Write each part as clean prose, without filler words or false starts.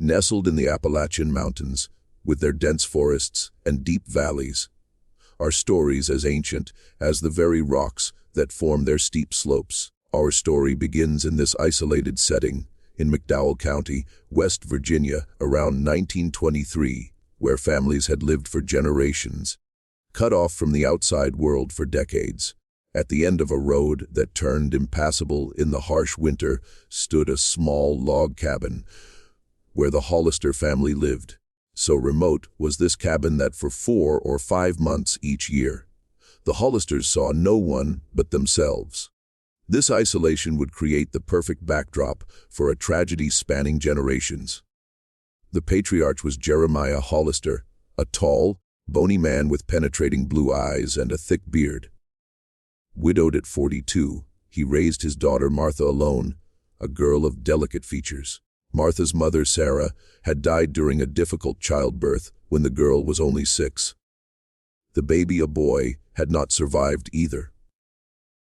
Nestled in the Appalachian Mountains, with their dense forests and deep valleys, are stories as ancient as the very rocks that form their steep slopes. Our story begins in this isolated setting in McDowell County, West Virginia, around 1923, where families had lived for generations, cut off from the outside world for decades. At the end of a road that turned impassable in the harsh winter stood a small log cabin where the Hollister family lived. So remote was this cabin that for 4 or 5 months each year, the Hollisters saw no one but themselves. This isolation would create the perfect backdrop for a tragedy spanning generations. The patriarch was Jeremiah Hollister, a tall, bony man with penetrating blue eyes and a thick beard. Widowed at 42, he raised his daughter Martha alone, a girl of delicate features. Martha's mother, Sarah, had died during a difficult childbirth when the girl was only 6. The baby, a boy, had not survived either.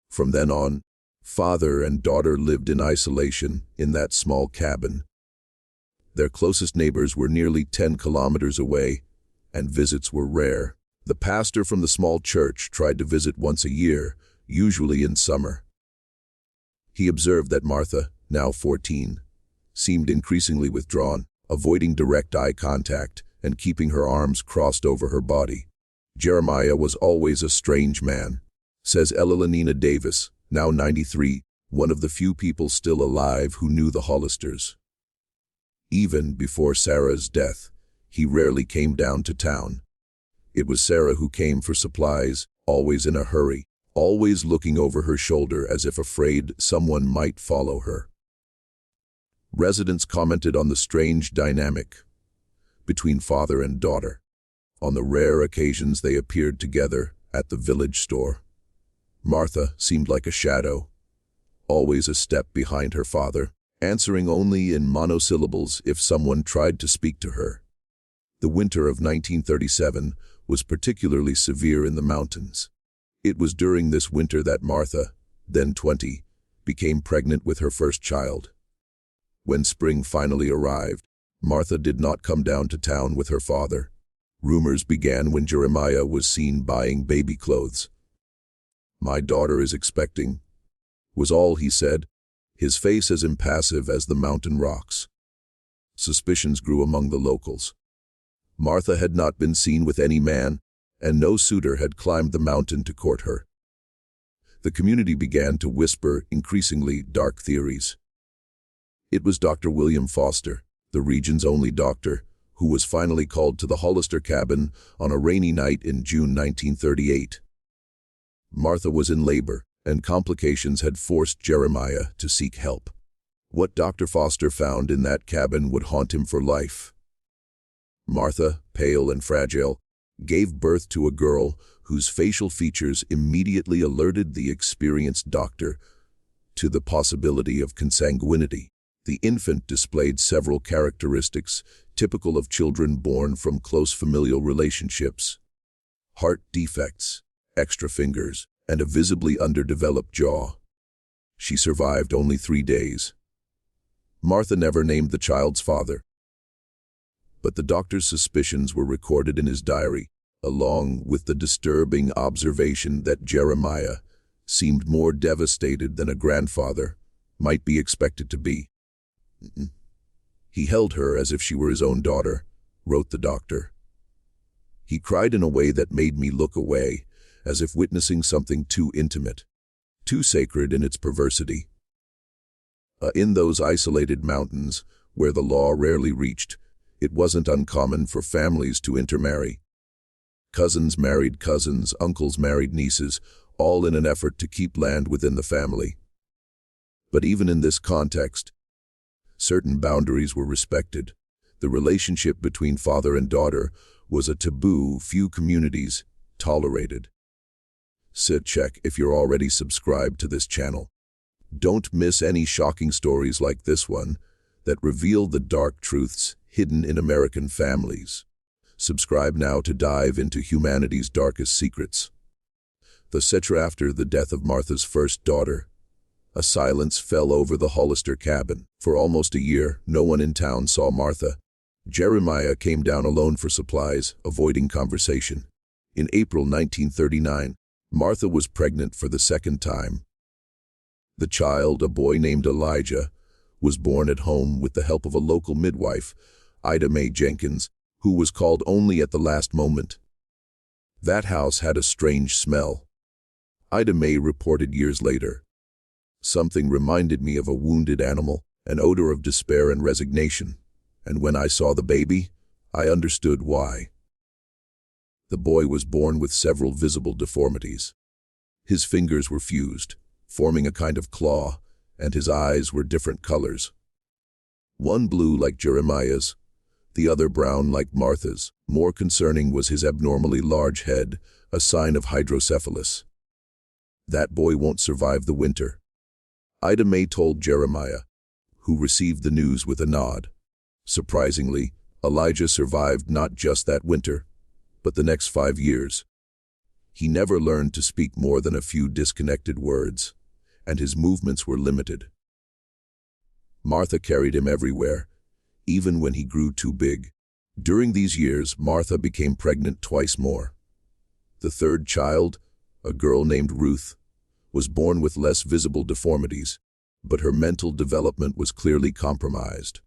From then on, father and daughter lived in isolation in that small cabin. Their closest neighbors were nearly 10 kilometers away, and visits were rare. The pastor from the small church tried to visit once a year, usually in summer. He observed that Martha, now 14, seemed increasingly withdrawn, avoiding direct eye contact and keeping her arms crossed over her body. Jeremiah was always a strange man, says Elenina Davis, now 93, one of the few people still alive who knew the Hollisters. Even before Sarah's death, he rarely came down to town. It was Sarah who came for supplies, always in a hurry, always looking over her shoulder as if afraid someone might follow her. Residents commented on the strange dynamic between father and daughter, on the rare occasions they appeared together at the village store. Martha seemed like a shadow, always a step behind her father, answering only in monosyllables if someone tried to speak to her. The winter of 1937 was particularly severe in the mountains. It was during this winter that Martha, then 20, became pregnant with her first child. When spring finally arrived, Martha did not come down to town with her father. Rumors began when Jeremiah was seen buying baby clothes. "My daughter is expecting," was all he said, his face as impassive as the mountain rocks. Suspicions grew among the locals. Martha had not been seen with any man, and no suitor had climbed the mountain to court her. The community began to whisper increasingly dark theories. It was Dr. William Foster, the region's only doctor, who was finally called to the Hollister cabin on a rainy night in June 1938. Martha was in labor, and complications had forced Jeremiah to seek help. What Dr. Foster found in that cabin would haunt him for life. Martha, pale and fragile, gave birth to a girl whose facial features immediately alerted the experienced doctor to the possibility of consanguinity. The infant displayed several characteristics typical of children born from close familial relationships: heart defects, extra fingers, and a visibly underdeveloped jaw. She survived only 3 days. Martha never named the child's father, but the doctor's suspicions were recorded in his diary, along with the disturbing observation that Jeremiah seemed more devastated than a grandfather might be expected to be. "He held her as if she were his own daughter," wrote the doctor. "He cried in a way that made me look away, as if witnessing something too intimate, too sacred in its perversity." In those isolated mountains, where the law rarely reached, it wasn't uncommon for families to intermarry. Cousins married cousins, uncles married nieces, all in an effort to keep land within the family. But even in this context, certain boundaries were respected. The relationship between father and daughter was a taboo few communities tolerated. Check if you're already subscribed to this channel. Don't miss any shocking stories like this one that reveal the dark truths hidden in American families. Subscribe now to dive into humanity's darkest secrets. The Citra. After the death of Martha's first daughter, a silence fell over the Hollister cabin. For almost a year, no one in town saw Martha, Jeremiah came down alone for supplies, avoiding conversation. In April 1939, Martha was pregnant for the second time. The child, a boy named Elijah, was born at home with the help of a local midwife, Ida Mae Jenkins, who was called only at the last moment. That house had a strange smell. Ida Mae reported years later. Something reminded me of a wounded animal, an odor of despair and resignation. And when I saw the baby, I understood why. The boy was born with several visible deformities. His fingers were fused, forming a kind of claw, and his eyes were different colors. One blue like Jeremiah's, the other brown like Martha's. More concerning was his abnormally large head, a sign of hydrocephalus. That boy won't survive the winter, Ida Mae told Jeremiah, who received the news with a nod. Surprisingly, Elijah survived not just that winter, but the next 5 years. He never learned to speak more than a few disconnected words, and his movements were limited. Martha carried him everywhere, even when he grew too big. During these years, Martha became pregnant twice more. The third child, a girl named Ruth, was born with less visible deformities, but her mental development was clearly compromised.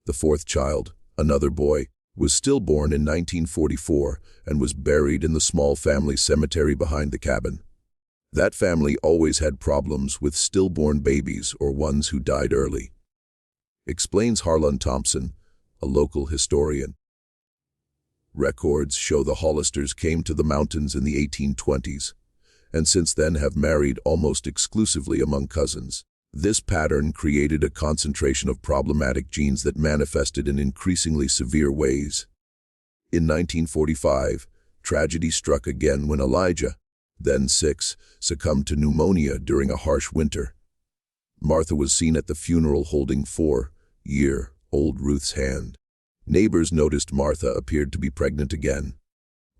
The fourth child, another boy, was stillborn in 1944 and was buried in the small family cemetery behind the cabin. That family always had problems with stillborn babies or ones who died early, explains Harlan Thompson, a local historian. Records show the Hollisters came to the mountains in the 1820s, and since then have married almost exclusively among cousins. This pattern created a concentration of problematic genes that manifested in increasingly severe ways. In 1945, tragedy struck again when Elijah, then 6, succumbed to pneumonia during a harsh winter. Martha was seen at the funeral holding 4-year-old Ruth's hand. Neighbors noticed Martha appeared to be pregnant again.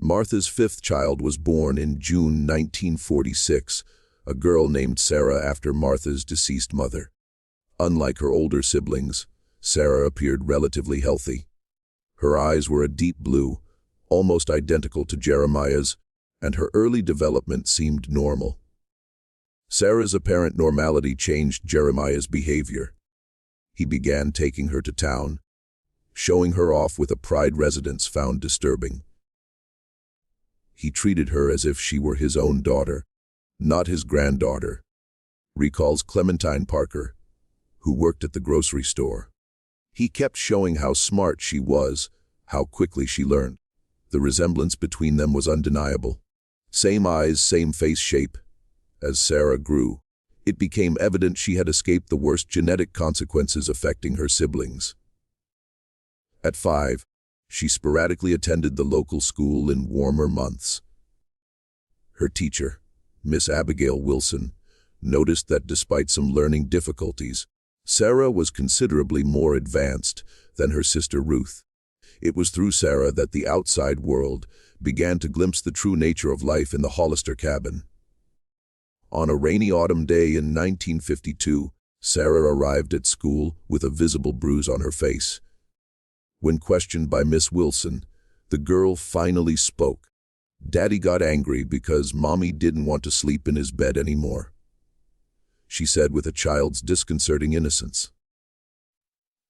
Martha's fifth child was born in June 1946, a girl named Sarah after Martha's deceased mother. Unlike her older siblings, Sarah appeared relatively healthy. Her eyes were a deep blue, almost identical to Jeremiah's, and her early development seemed normal. Sarah's apparent normality changed Jeremiah's behavior. He began taking her to town, showing her off with a pride residents found disturbing. He treated her as if she were his own daughter, not his granddaughter, recalls Clementine Parker, who worked at the grocery store. He kept showing how smart she was, how quickly she learned. The resemblance between them was undeniable. Same eyes, same face shape. As Sarah grew, it became evident she had escaped the worst genetic consequences affecting her siblings. At 5, she sporadically attended the local school in warmer months. Her teacher, Miss Abigail Wilson, noticed that despite some learning difficulties, Sarah was considerably more advanced than her sister Ruth. It was through Sarah that the outside world began to glimpse the true nature of life in the Hollister cabin. On a rainy autumn day in 1952, Sarah arrived at school with a visible bruise on her face. When questioned by Miss Wilson, the girl finally spoke. Daddy got angry because Mommy didn't want to sleep in his bed anymore, she said with a child's disconcerting innocence.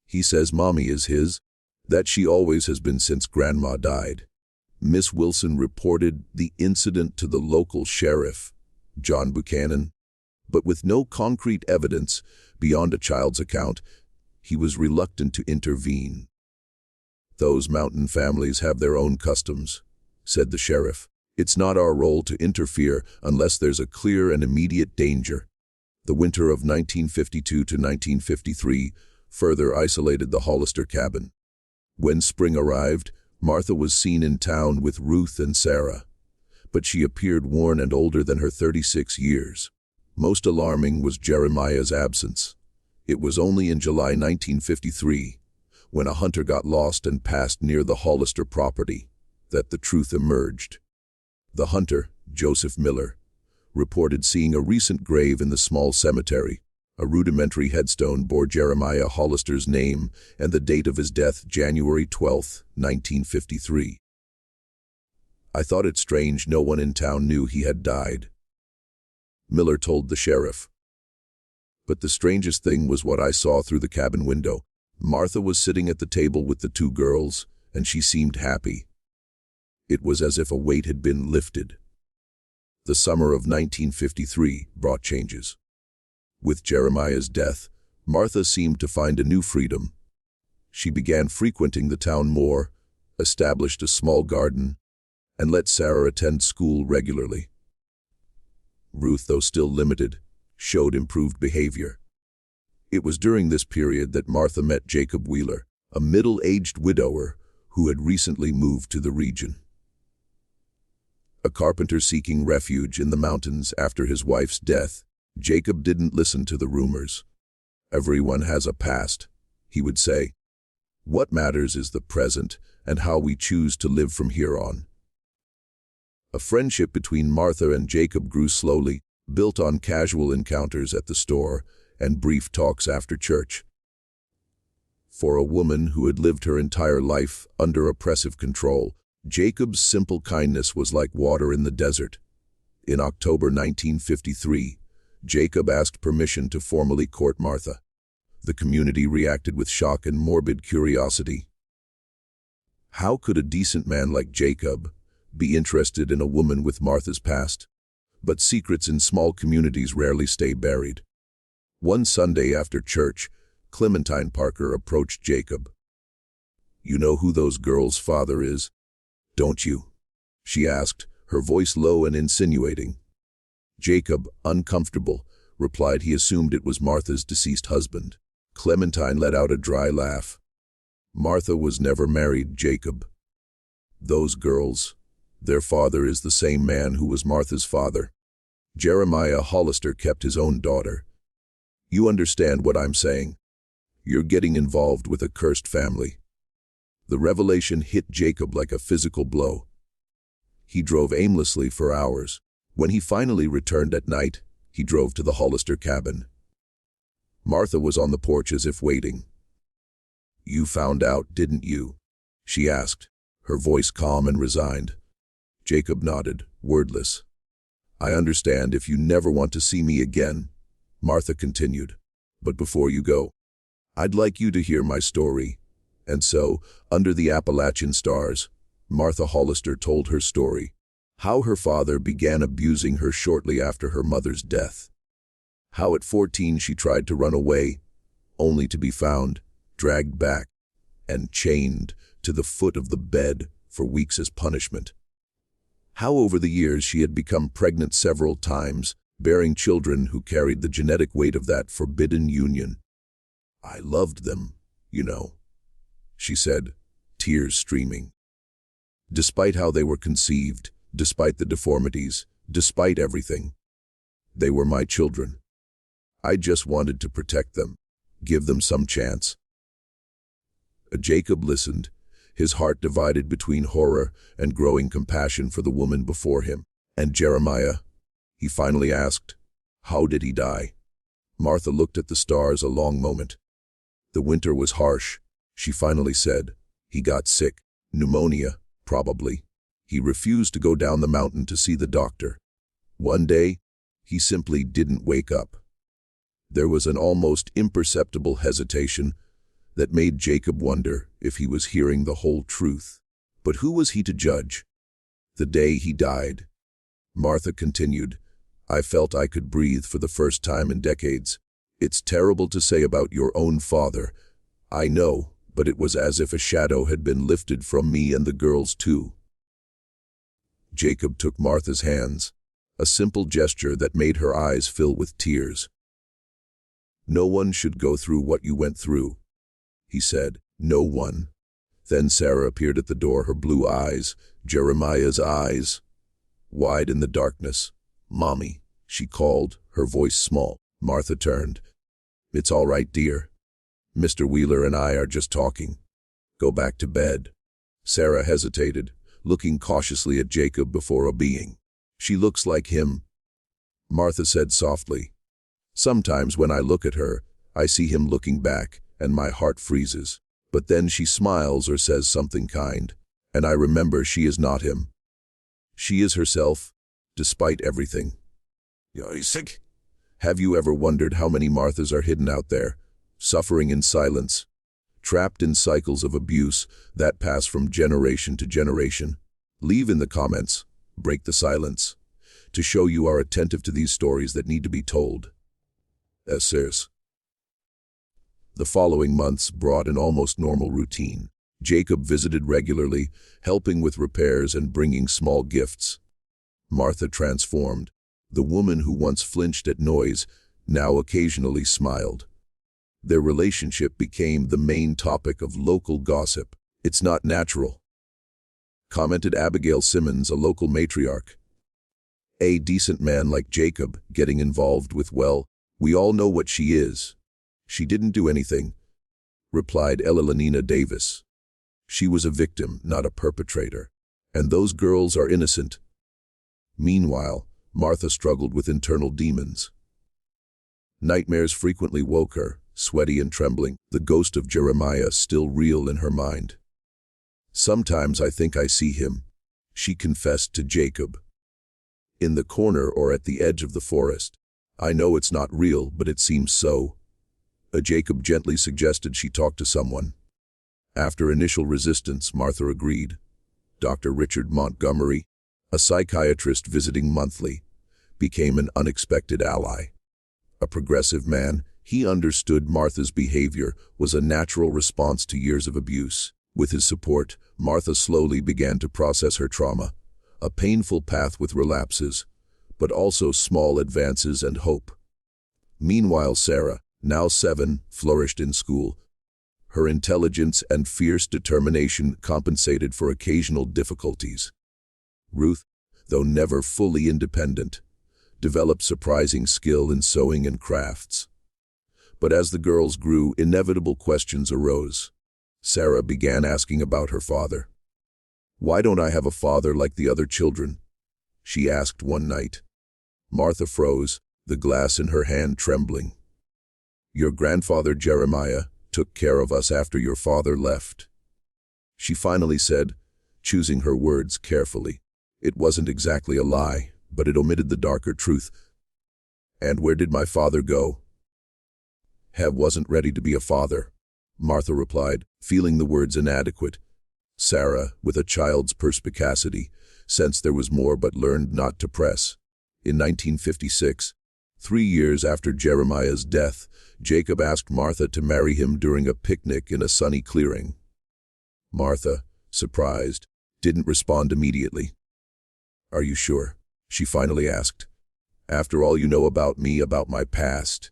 He says Mommy is his, that she always has been since Grandma died. Miss Wilson reported the incident to the local sheriff, John Buchanan, but with no concrete evidence beyond a child's account, he was reluctant to intervene. Those mountain families have their own customs, said the sheriff. It's not our role to interfere unless there's a clear and immediate danger. The winter of 1952 to 1953 further isolated the Hollister cabin. When spring arrived, Martha was seen in town with Ruth and Sarah, but she appeared worn and older than her 36 years. Most alarming was Jeremiah's absence. It was only in July 1953, when a hunter got lost and passed near the Hollister property, that the truth emerged. The hunter, Joseph Miller, reported seeing a recent grave in the small cemetery. A rudimentary headstone bore Jeremiah Hollister's name and the date of his death, January 12, 1953. I thought it strange no one in town knew he had died. Miller told the sheriff. But the strangest thing was what I saw through the cabin window. Martha was sitting at the table with the two girls, and she seemed happy. It was as if a weight had been lifted. The summer of 1953 brought changes. With Jeremiah's death, Martha seemed to find a new freedom. She began frequenting the town more, established a small garden, and let Sarah attend school regularly. Ruth, though still limited, showed improved behavior. It was during this period that Martha met Jacob Wheeler, a middle-aged widower who had recently moved to the region. A carpenter seeking refuge in the mountains after his wife's death, Jacob didn't listen to the rumors. "Everyone has a past," he would say. "What matters is the present and how we choose to live from here on." A friendship between Martha and Jacob grew slowly, built on casual encounters at the store and brief talks after church. For a woman who had lived her entire life under oppressive control, Jacob's simple kindness was like water in the desert. In October 1953, Jacob asked permission to formally court Martha. The community reacted with shock and morbid curiosity. How could a decent man like Jacob be interested in a woman with Martha's past? But secrets in small communities rarely stay buried. One Sunday after church, Clementine Parker approached Jacob. "You know who those girls' father is, don't you?" she asked, her voice low and insinuating. Jacob, uncomfortable, replied he assumed it was Martha's deceased husband. Clementine let out a dry laugh. "Martha was never married, Jacob. Those girls, their father is the same man who was Martha's father. Jeremiah Hollister kept his own daughter. You understand what I'm saying? You're getting involved with a cursed family." The revelation hit Jacob like a physical blow. He drove aimlessly for hours. When he finally returned at night, he drove to the Hollister cabin. Martha was on the porch as if waiting. "You found out, didn't you?" she asked, her voice calm and resigned. Jacob nodded, wordless. "I understand if you never want to see me again," Martha continued. "But before you go, I'd like you to hear my story." And so, under the Appalachian stars, Martha Hollister told her story. How her father began abusing her shortly after her mother's death. How at 14 she tried to run away, only to be found, dragged back, and chained to the foot of the bed for weeks as punishment. How over the years she had become pregnant several times, bearing children who carried the genetic weight of that forbidden union. "I loved them, you know," she said, tears streaming. Despite how they were conceived, despite the deformities, despite everything, they were my children. I just wanted to protect them, give them some chance. Jacob listened, his heart divided between horror and growing compassion for the woman before him. "And Jeremiah?" he finally asked. "How did he die?" Martha looked at the stars a long moment. "The winter was harsh," she finally said. "He got sick, pneumonia, probably. He refused to go down the mountain to see the doctor. One day, he simply didn't wake up." There was an almost imperceptible hesitation that made Jacob wonder if he was hearing the whole truth. But who was he to judge? "The day he died," Martha continued, "I felt I could breathe for the first time in decades. It's terrible to say about your own father, I know, but it was as if a shadow had been lifted from me and the girls too." Jacob took Martha's hands, a simple gesture that made her eyes fill with tears. "No one should go through what you went through," he said. "No one." Then Sarah appeared at the door, her blue eyes, Jeremiah's eyes, wide in the darkness. "Mommy," she called, her voice small. Martha turned. "It's all right, dear. Mr. Wheeler and I are just talking. Go back to bed." Sarah hesitated, looking cautiously at Jacob before obeying. "She looks like him," Martha said softly. Sometimes when I look at her, I see him looking back, and my heart freezes. But then she smiles or says something kind, and I remember she is not him. She is herself, despite everything. You're sick? Have you ever wondered how many Marthas are hidden out there, suffering in silence, trapped in cycles of abuse that pass from generation to generation? Leave in the comments, break the silence, to show you are attentive to these stories that need to be told. Sirs. The following months brought an almost normal routine. Jacob visited regularly, helping with repairs and bringing small gifts. Martha transformed. The woman who once flinched at noise now occasionally smiled. Their relationship became the main topic of local gossip. It's not natural, commented Abigail Simmons, a local matriarch. A decent man like Jacob getting involved with, well, we all know what she is. She didn't do anything, replied Elenina Davis. She was a victim, not a perpetrator. And those girls are innocent. Meanwhile, Martha struggled with internal demons. Nightmares frequently woke her, sweaty and trembling, the ghost of Jeremiah still real in her mind. Sometimes I think I see him, she confessed to Jacob. In the corner or at the edge of the forest. I know it's not real, but it seems so. Jacob gently suggested she talk to someone. After initial resistance, Martha agreed. Dr. Richard Montgomery, a psychiatrist visiting monthly, became an unexpected ally. A progressive man, he understood Martha's behavior was a natural response to years of abuse. With his support, Martha slowly began to process her trauma, a painful path with relapses, but also small advances and hope. Meanwhile, Sarah, now 7, flourished in school. Her intelligence and fierce determination compensated for occasional difficulties. Ruth, though never fully independent, developed surprising skill in sewing and crafts. But as the girls grew, inevitable questions arose. Sarah began asking about her father. "Why don't I have a father like the other children?" she asked one night. Martha froze, the glass in her hand trembling. "Your grandfather Jeremiah took care of us after your father left," she finally said, choosing her words carefully. It wasn't exactly a lie, but it omitted the darker truth. "And where did my father go?" "Heb wasn't ready to be a father," Martha replied, feeling the words inadequate. Sarah, with a child's perspicacity, sensed there was more but learned not to press. In 1956, 3 years after Jeremiah's death, Jacob asked Martha to marry him during a picnic in a sunny clearing. Martha, surprised, didn't respond immediately. "Are you sure?" she finally asked. "After all you know about me, about my past."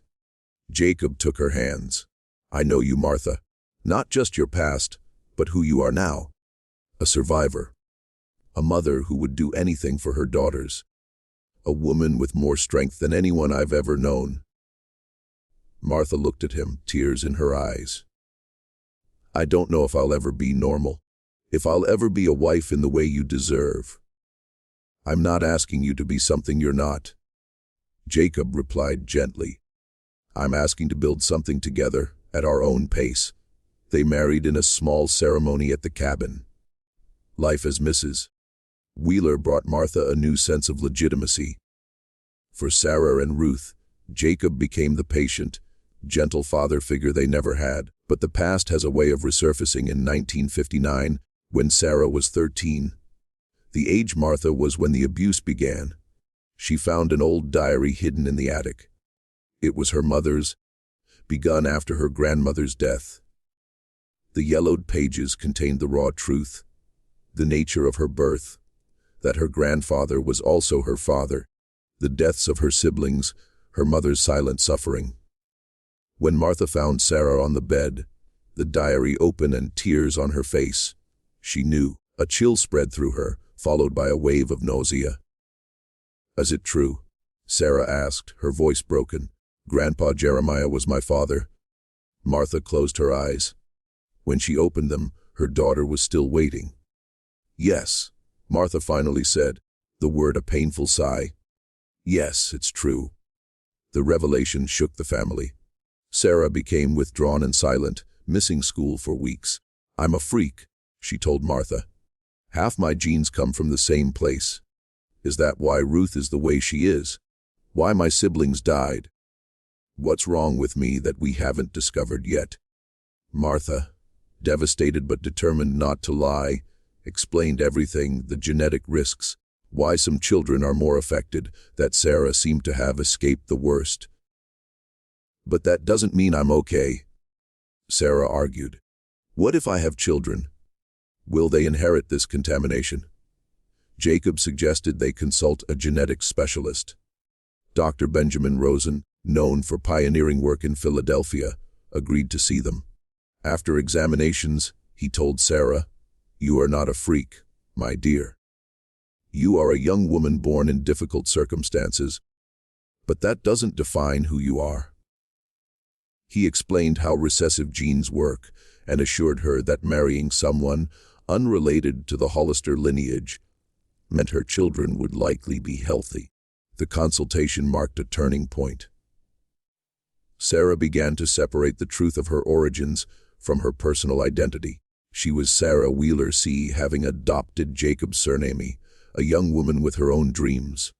Jacob took her hands. "I know you, Martha. Not just your past, but who you are now. A survivor. A mother who would do anything for her daughters. A woman with more strength than anyone I've ever known." Martha looked at him, tears in her eyes. "I don't know if I'll ever be normal. If I'll ever be a wife in the way you deserve. I'm not asking you to be something you're not." Jacob replied gently. "I'm asking to build something together, at our own pace." They married in a small ceremony at the cabin. Life as Mrs. Wheeler brought Martha a new sense of legitimacy. For Sarah and Ruth, Jacob became the patient, gentle father figure they never had. But the past has a way of resurfacing in 1959, when Sarah was 13. The age Martha was when the abuse began. She found an old diary hidden in the attic. It was her mother's, begun after her grandmother's death. The yellowed pages contained the raw truth, the nature of her birth, that her grandfather was also her father, the deaths of her siblings, her mother's silent suffering. When Martha found Sarah on the bed, the diary open and tears on her face, she knew. A chill spread through her, followed by a wave of nausea. "Is it true?" Sarah asked, her voice broken. "Grandpa Jeremiah was my father." Martha closed her eyes. When she opened them, her daughter was still waiting. "Yes," Martha finally said, the word a painful sigh. "Yes, it's true." The revelation shook the family. Sarah became withdrawn and silent, missing school for weeks. "I'm a freak," she told Martha. "Half my genes come from the same place. Is that why Ruth is the way she is? Why my siblings died? What's wrong with me that we haven't discovered yet?" Martha, devastated but determined not to lie, explained everything, the genetic risks, why some children are more affected, that Sarah seemed to have escaped the worst. "But that doesn't mean I'm okay," Sarah argued. "What if I have children? Will they inherit this contamination?" Jacob suggested they consult a genetics specialist. Dr. Benjamin Rosen, known for pioneering work in Philadelphia, agreed to see them. After examinations, he told Sarah, "You are not a freak, my dear. You are a young woman born in difficult circumstances, but that doesn't define who you are." He explained how recessive genes work and assured her that marrying someone unrelated to the Hollister lineage meant her children would likely be healthy. The consultation marked a turning point. Sarah began to separate the truth of her origins from her personal identity. She was Sarah Wheeler C., having adopted Jacob's surname, a young woman with her own dreams.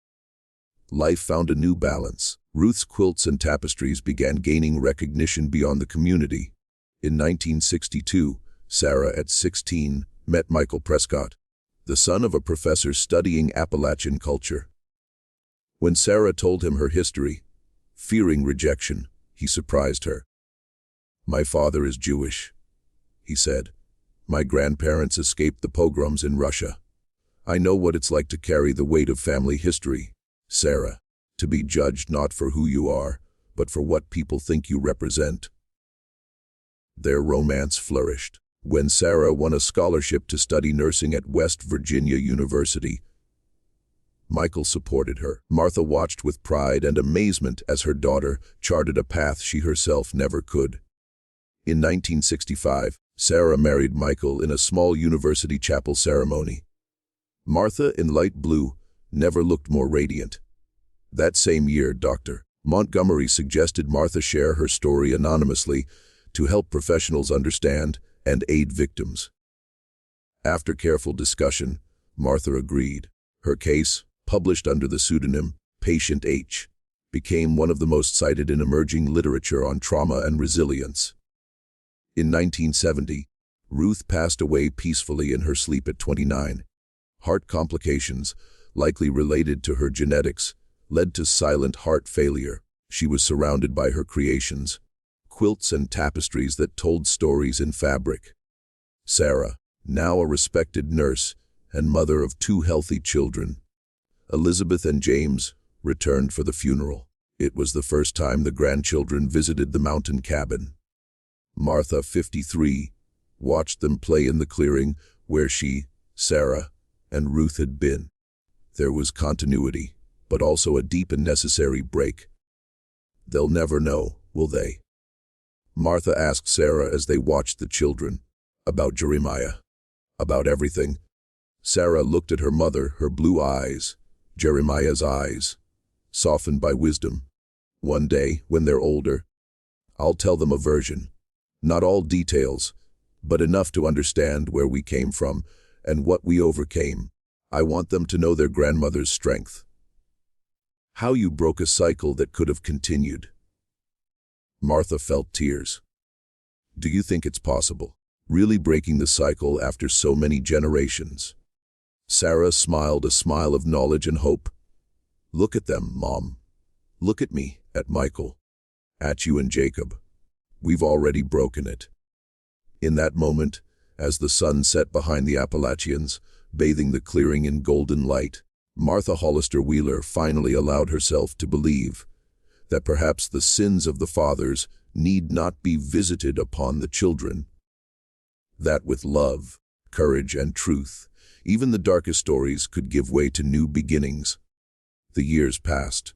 Life found a new balance. Ruth's quilts and tapestries began gaining recognition beyond the community. In 1962, Sarah, at 16, met Michael Prescott, the son of a professor studying Appalachian culture. When Sarah told him her history, fearing rejection, he surprised her. "My father is Jewish," he said. "My grandparents escaped the pogroms in Russia. I know what it's like to carry the weight of family history, Sarah, to be judged not for who you are, but for what people think you represent." Their romance flourished. When Sarah won a scholarship to study nursing at West Virginia University, Michael supported her. Martha watched with pride and amazement as her daughter charted a path she herself never could. In 1965, Sarah married Michael in a small university chapel ceremony. Martha, in light blue, never looked more radiant. That same year, Dr. Montgomery suggested Martha share her story anonymously to help professionals understand and aid victims. After careful discussion, Martha agreed. Her case, published under the pseudonym Patient H, became one of the most cited in emerging literature on trauma and resilience. In 1970, Ruth passed away peacefully in her sleep at 29. Heart complications, likely related to her genetics, led to silent heart failure. She was surrounded by her creations, quilts and tapestries that told stories in fabric. Sarah, now a respected nurse and mother of 2 healthy children, Elizabeth and James, returned for the funeral. It was the first time the grandchildren visited the mountain cabin. Martha, 53, watched them play in the clearing where she, Sarah, and Ruth had been. There was continuity, but also a deep and necessary break. "They'll never know, will they?" Martha asked Sarah as they watched the children. "About Jeremiah. About everything." Sarah looked at her mother, her blue eyes, Jeremiah's eyes, softened by wisdom. "One day, when they're older, I'll tell them a version. Not all details, but enough to understand where we came from and what we overcame. I want them to know their grandmother's strength. How you broke a cycle that could have continued." Martha felt tears. "Do you think it's possible? Really breaking the cycle after so many generations?" Sarah smiled a smile of knowledge and hope. "Look at them, Mom. Look at me, at Michael, at you and Jacob. We've already broken it." In that moment, as the sun set behind the Appalachians, bathing the clearing in golden light, Martha Hollister Wheeler finally allowed herself to believe that perhaps the sins of the fathers need not be visited upon the children. That with love, courage, and truth, even the darkest stories could give way to new beginnings. The years passed.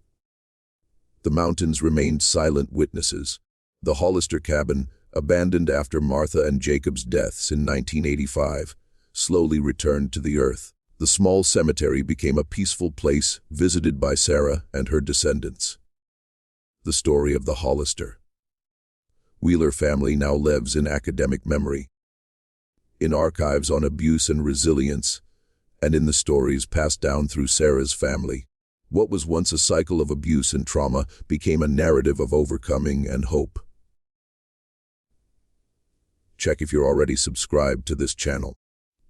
The mountains remained silent witnesses. The Hollister cabin, abandoned after Martha and Jacob's deaths in 1985, slowly returned to the earth. The small cemetery became a peaceful place visited by Sarah and her descendants. the story of the Hollister. Wheeler family now lives in academic memory, in archives on abuse and resilience, and in the stories passed down through Sarah's family. What was once a cycle of abuse and trauma became a narrative of overcoming and hope. Check if you're already subscribed to this channel.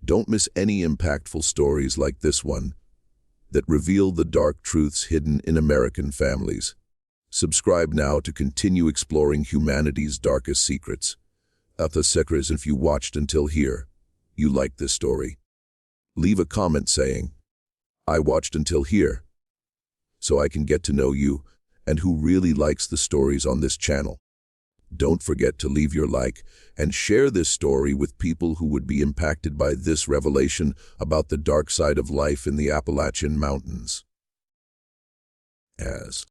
Don't miss any impactful stories like this one that reveal the dark truths hidden in American families. Subscribe now to continue exploring humanity's darkest secrets. If you watched until here, you liked this story. Leave a comment saying, "I watched until here," so I can get to know you and who really likes the stories on this channel. Don't forget to leave your like and share this story with people who would be impacted by this revelation about the dark side of life in the Appalachian Mountains.